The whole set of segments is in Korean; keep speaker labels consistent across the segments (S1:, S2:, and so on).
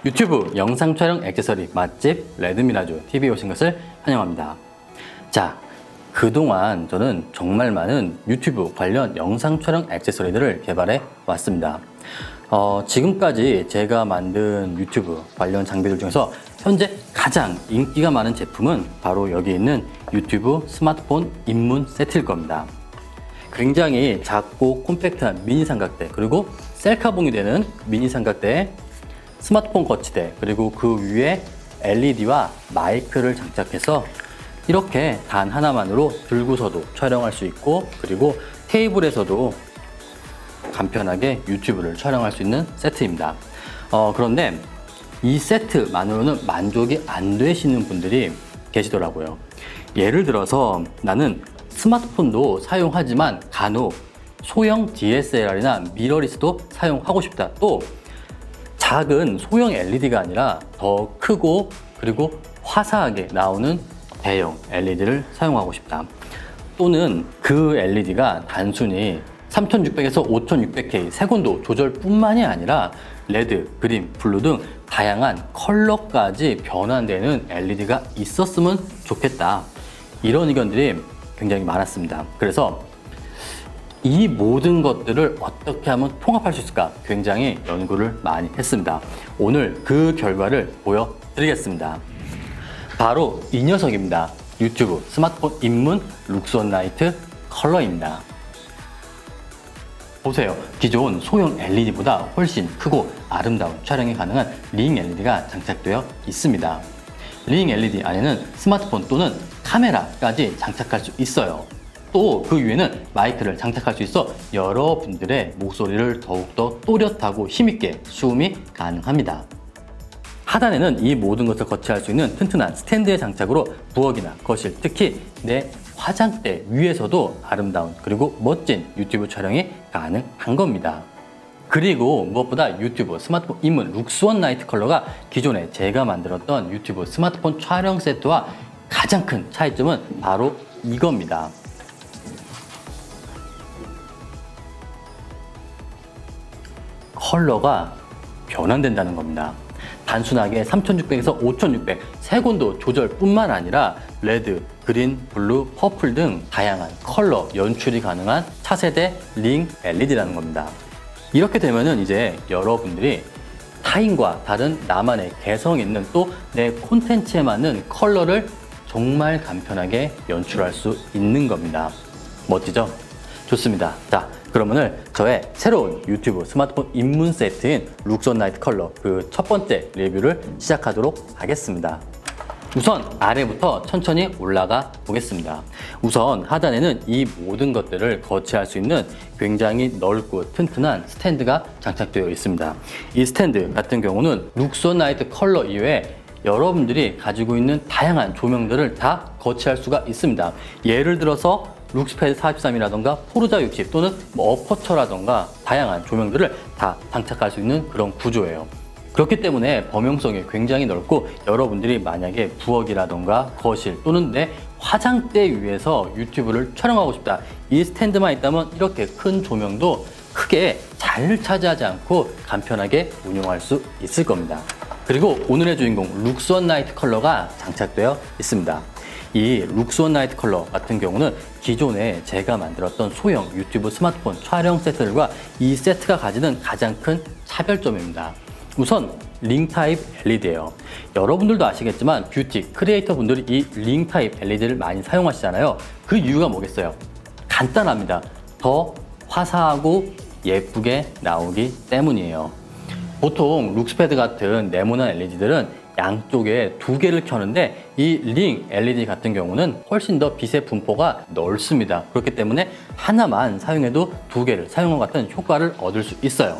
S1: 유튜브 영상 촬영 액세서리 맛집 레드미라조 TV에 오신 것을 환영합니다. 자, 그동안 저는 정말 많은 유튜브 관련 영상 촬영 액세서리들을 개발해 왔습니다. 지금까지 제가 만든 유튜브 관련 장비들 중에서 현재 가장 인기가 많은 제품은 바로 여기 있는 유튜브 스마트폰 입문 세트일 겁니다. 굉장히 작고 콤팩트한 미니 삼각대, 그리고 셀카봉이 되는 미니 삼각대에 스마트폰 거치대, 그리고 그 위에 LED와 마이크를 장착해서 이렇게 단 하나만으로 들고서도 촬영할 수 있고, 그리고 테이블에서도 간편하게 유튜브를 촬영할 수 있는 세트입니다. 그런데 이 세트만으로는 만족이 안 되시는 분들이 계시더라고요. 예를 들어서 나는 스마트폰도 사용하지만 간혹 소형 DSLR이나 미러리스도 사용하고 싶다. 또 작은 소형 LED가 아니라 더 크고 그리고 화사하게 나오는 대형 LED를 사용하고 싶다. 또는 그 LED가 단순히 3600에서 5600K 색온도 조절뿐만이 아니라 레드, 그린, 블루 등 다양한 컬러까지 변환되는 LED가 있었으면 좋겠다. 이런 의견들이 굉장히 많았습니다. 그래서 이 모든 것들을 어떻게 하면 통합할 수 있을까 굉장히 연구를 많이 했습니다. 오늘 그 결과를 보여드리겠습니다. 바로 이 녀석입니다. 유튜브 스마트폰 입문 룩스온 라이트 컬러입니다. 보세요. 기존 소형 LED보다 훨씬 크고 아름다운 촬영이 가능한 링 LED가 장착되어 있습니다. 링 LED 안에는 스마트폰 또는 카메라까지 장착할 수 있어요. 또 그 위에는 마이크를 장착할 수 있어 여러분들의 목소리를 더욱더 또렷하고 힘있게 수음이 가능합니다. 하단에는 이 모든 것을 거치할 수 있는 튼튼한 스탠드의 장착으로 부엌이나 거실, 특히 내 화장대 위에서도 아름다운 그리고 멋진 유튜브 촬영이 가능한 겁니다. 그리고 무엇보다 유튜브 스마트폰 입문 룩스원 라이트 컬러가 기존에 제가 만들었던 유튜브 스마트폰 촬영 세트와 가장 큰 차이점은 바로 이겁니다. 컬러가 변환된다는 겁니다. 단순하게 3600에서 5600 색온도 조절뿐만 아니라 레드, 그린, 블루, 퍼플 등 다양한 컬러 연출이 가능한 차세대 링 LED라는 겁니다. 이렇게 되면은 이제 여러분들이 타인과 다른 나만의 개성 있는 또 내 콘텐츠에 맞는 컬러를 정말 간편하게 연출할 수 있는 겁니다. 멋지죠? 좋습니다. 자, 그러면은 저의 새로운 유튜브 스마트폰 입문 세트인 룩스온 라이트 컬러 그 첫 번째 리뷰를 시작하도록 하겠습니다. 우선 아래부터 천천히 올라가 보겠습니다. 우선 하단에는 이 모든 것들을 거치할 수 있는 굉장히 넓고 튼튼한 스탠드가 장착되어 있습니다. 이 스탠드 같은 경우는 룩스온 라이트 컬러 이외에 여러분들이 가지고 있는 다양한 조명들을 다 거치할 수가 있습니다. 예를 들어서 룩스패드 43이라던가 포르자 60 또는 어퍼처라던가 다양한 조명들을 다 장착할 수 있는 그런 구조예요. 그렇기 때문에 범용성이 굉장히 넓고 여러분들이 만약에 부엌이라던가 거실 또는 내 화장대 위에서 유튜브를 촬영하고 싶다, 이 스탠드만 있다면 이렇게 큰 조명도 크게 잘 차지하지 않고 간편하게 운용할 수 있을 겁니다. 그리고 오늘의 주인공 룩스원 라이트 컬러가 장착되어 있습니다. 이 룩스원 라이트 컬러 같은 경우는 기존에 제가 만들었던 소형 유튜브 스마트폰 촬영 세트들과 이 세트가 가지는 가장 큰 차별점입니다. 우선 링 타입 LED예요. 여러분들도 아시겠지만 뷰티 크리에이터 분들이 이 링 타입 LED를 많이 사용하시잖아요. 그 이유가 뭐겠어요? 간단합니다. 더 화사하고 예쁘게 나오기 때문이에요. 보통 룩스패드 같은 네모난 LED들은 양쪽에 두 개를 켜는데 이 링 LED 같은 경우는 훨씬 더 빛의 분포가 넓습니다. 그렇기 때문에 하나만 사용해도 두 개를 사용한 것 같은 효과를 얻을 수 있어요.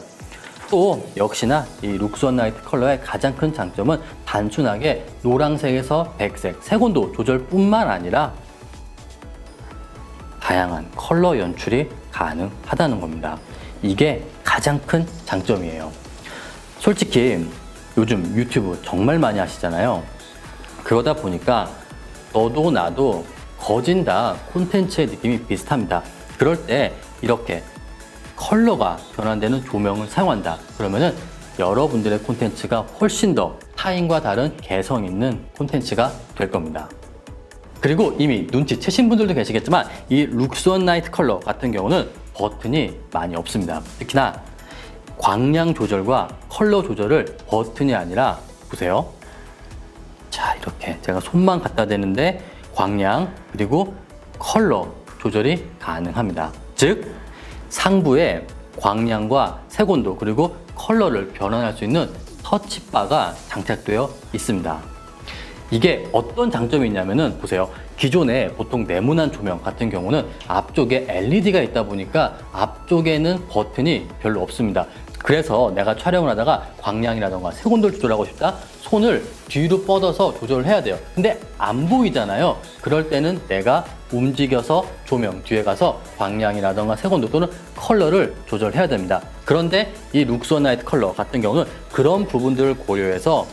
S1: 또 역시나 이 룩스원 라이트 컬러의 가장 큰 장점은 단순하게 노란색에서 백색, 색온도 조절뿐만 아니라 다양한 컬러 연출이 가능하다는 겁니다. 이게 가장 큰 장점이에요. 솔직히 요즘 유튜브 정말 많이 하시잖아요. 그러다 보니까 너도 나도 거진 다 콘텐츠의 느낌이 비슷합니다. 그럴 때 이렇게 컬러가 변환되는 조명을 사용한다. 그러면은 여러분들의 콘텐츠가 훨씬 더 타인과 다른 개성 있는 콘텐츠가 될 겁니다. 그리고 이미 눈치채신 분들도 계시겠지만 이 룩스온 나이트 컬러 같은 경우는 버튼이 많이 없습니다. 특히나 광량 조절과 컬러 조절을 버튼이 아니라 보세요. 자, 이렇게 제가 손만 갖다 대는데 광량 그리고 컬러 조절이 가능합니다. 즉 상부에 광량과 색온도 그리고 컬러를 변환할 수 있는 터치바가 장착되어 있습니다. 이게 어떤 장점이 있냐면은 보세요. 기존에 보통 네모난 조명 같은 경우는 앞쪽에 LED가 있다 보니까 앞쪽에는 버튼이 별로 없습니다. 그래서 내가 촬영을 하다가 광량이라던가 색온도를 조절하고 싶다? 손을 뒤로 뻗어서 조절을 해야 돼요. 근데 안 보이잖아요. 그럴 때는 내가 움직여서 조명 뒤에 가서 광량이라던가 색온도 또는 컬러를 조절해야 됩니다. 그런데 이 룩스온 나이트 컬러 같은 경우는 그런 부분들을 고려해서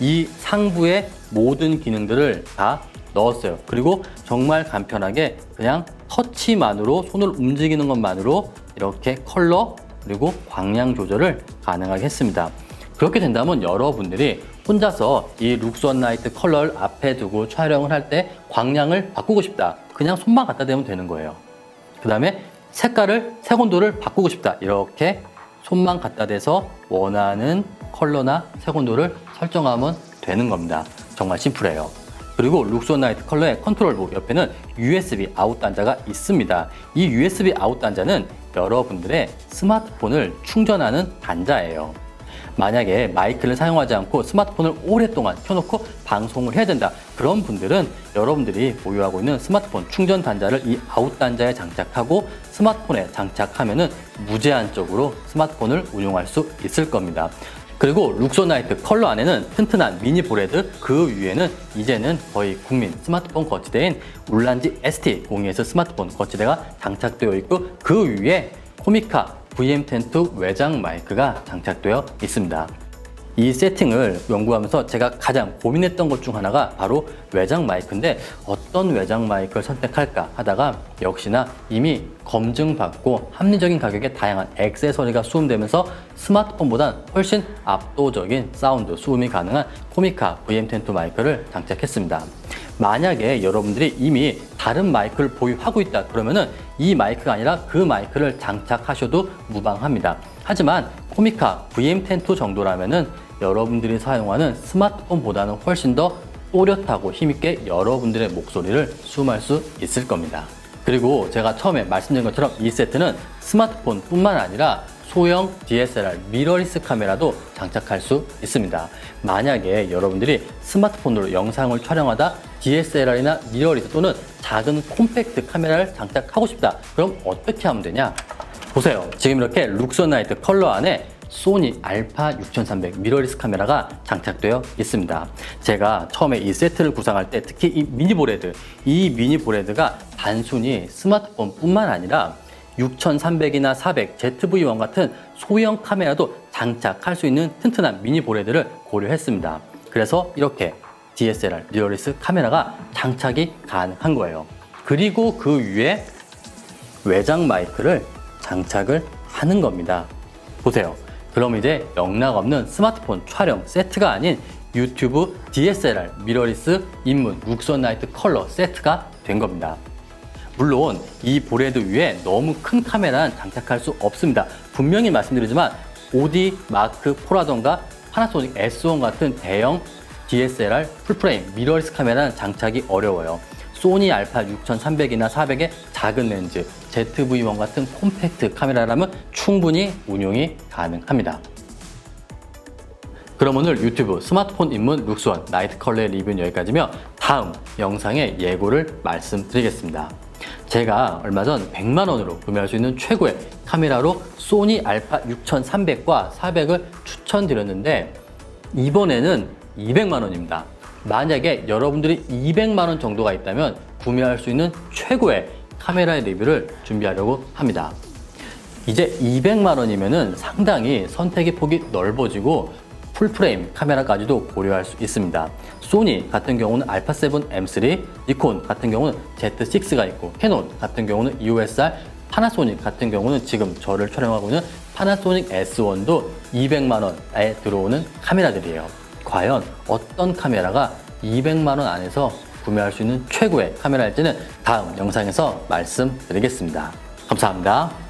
S1: 이 상부의 모든 기능들을 다 넣었어요. 그리고 정말 간편하게 그냥 터치만으로 손을 움직이는 것만으로 이렇게 컬러 그리고 광량 조절을 가능하게 했습니다. 그렇게 된다면 여러분들이 혼자서 이 룩스온 나이트 컬러를 앞에 두고 촬영을 할 때 광량을 바꾸고 싶다. 그냥 손만 갖다 대면 되는 거예요. 그 다음에 색온도를 바꾸고 싶다. 이렇게 손만 갖다 대서 원하는 컬러나 색온도를 설정하면 되는 겁니다. 정말 심플해요. 그리고 룩스온 나이트 컬러의 컨트롤북 옆에는 USB 아웃 단자가 있습니다. 이 USB 아웃 단자는 여러분들의 스마트폰을 충전하는 단자예요. 만약에 마이크를 사용하지 않고 스마트폰을 오랫동안 켜놓고 방송을 해야 된다. 그런 분들은 여러분들이 보유하고 있는 스마트폰 충전 단자를 이 아웃 단자에 장착하고 스마트폰에 장착하면은 무제한적으로 스마트폰을 운용할 수 있을 겁니다. 그리고 룩스온 나이트 컬러 안에는 튼튼한 미니 보레드, 그 위에는 이제는 거의 국민 스마트폰 거치대인 울란지 ST02S 스마트폰 거치대가 장착되어 있고 그 위에 코미카 VM10 외장 마이크가 장착되어 있습니다. 이 세팅을 연구하면서 제가 가장 고민했던 것 중 하나가 바로 외장 마이크인데 어떤 외장 마이크를 선택할까 하다가 역시나 이미 검증받고 합리적인 가격에 다양한 액세서리가 수음되면서 스마트폰보다 훨씬 압도적인 사운드 수음이 가능한 코미카 VM10 마이크를 장착했습니다. 만약에 여러분들이 이미 다른 마이크를 보유하고 있다 그러면은 이 마이크가 아니라 그 마이크를 장착하셔도 무방합니다. 하지만 코미카 VM10 정도라면은 여러분들이 사용하는 스마트폰보다는 훨씬 더 또렷하고 힘있게 여러분들의 목소리를 수음할 수 있을 겁니다. 그리고 제가 처음에 말씀드린 것처럼 이 세트는 스마트폰 뿐만 아니라 소형 DSLR 미러리스 카메라도 장착할 수 있습니다. 만약에 여러분들이 스마트폰으로 영상을 촬영하다 DSLR이나 미러리스 또는 작은 콤팩트 카메라를 장착하고 싶다. 그럼 어떻게 하면 되냐? 보세요. 지금 이렇게 룩스온 나이트 컬러 안에 소니 알파 6300 미러리스 카메라가 장착되어 있습니다. 제가 처음에 이 세트를 구상할 때 특히 이 미니 보레드가 단순히 스마트폰 뿐만 아니라 6300이나 400, ZV-1 같은 소형 카메라도 장착할 수 있는 튼튼한 미니 보레드를 고려했습니다. 그래서 이렇게 DSLR 미러리스 카메라가 장착이 가능한 거예요. 그리고 그 위에 외장 마이크를 장착을 하는 겁니다. 보세요. 그럼 이제 영락없는 스마트폰 촬영 세트가 아닌 유튜브 DSLR 미러리스 입문 룩스온 나이트 컬러 세트가 된 겁니다. 물론 이 보레드 위에 너무 큰 카메라는 장착할 수 없습니다. 분명히 말씀드리지만 오디 마크 4라던가 파나소닉 S1 같은 대형 DSLR 풀프레임 미러리스 카메라는 장착이 어려워요. 소니 알파 6300이나 400의 작은 렌즈, ZV-1 같은 콤팩트 카메라라면 충분히 운용이 가능합니다. 그럼 오늘 유튜브 스마트폰 입문 룩스온 나이트 컬러의 리뷰는 여기까지며 다음 영상의 예고를 말씀드리겠습니다. 제가 얼마 전 100만 원으로 구매할 수 있는 최고의 카메라로 소니 알파 6300과 400을 추천드렸는데 이번에는 200만 원입니다. 만약에 여러분들이 200만 원 정도가 있다면 구매할 수 있는 최고의 카메라의 리뷰를 준비하려고 합니다. 이제 200만 원이면은 상당히 선택의 폭이 넓어지고 풀프레임 카메라까지도 고려할 수 있습니다. 소니 같은 경우는 알파7 M3, 니콘 같은 경우는 Z6가 있고 캐논 같은 경우는 EOS R 파나소닉 같은 경우는 지금 저를 촬영하고 있는 파나소닉 S1도 200만 원에 들어오는 카메라들이에요. 과연 어떤 카메라가 200만 원 안에서 구매할 수 있는 최고의 카메라일지는 다음 영상에서 말씀드리겠습니다. 감사합니다.